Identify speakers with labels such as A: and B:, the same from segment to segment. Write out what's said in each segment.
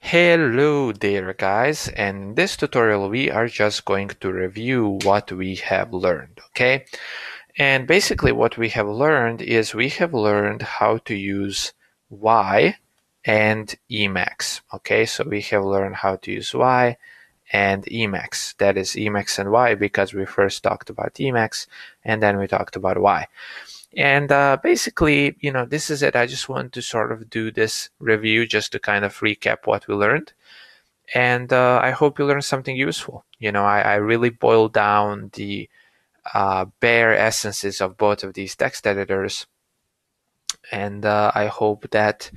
A: Hello there guys, and in this tutorial we are just going to review what we have learned, okay? And basically what we have learned is we have learned how to use Y and Emacs, okay? So we have learned how to use Y and Emacs. That is Emacs and Y because we first talked about Emacs and then we talked about Y. And basically, this is it. I just want to sort of do this review just to kind of recap what we learned. And I hope you learned something useful. I really boiled down the bare essences of both of these text editors. And I hope that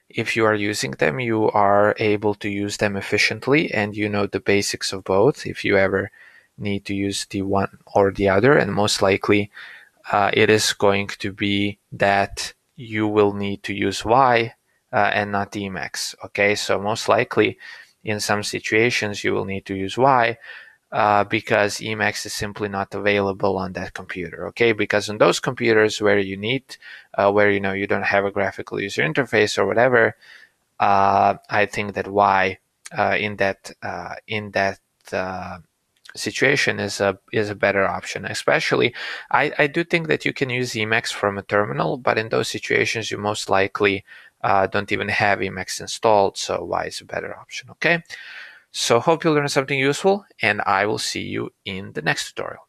A: if you are using them, you are able to use them efficiently and you know the basics of both if you ever need to use the one or the other. And most likely, it is going to be that you will need to use Y and not Emacs. Okay, so most likely in some situations you will need to use Y because Emacs is simply not available on that computer. Okay, because on those computers where you need, where you don't have a graphical user interface or whatever, I think that Y in that situation is a better option. Especially, I do think that you can use Emacs from a terminal, but in those situations, you most likely don't even have Emacs installed, so Y is a better option. Okay, so hope you learned something useful, and I will see you in the next tutorial.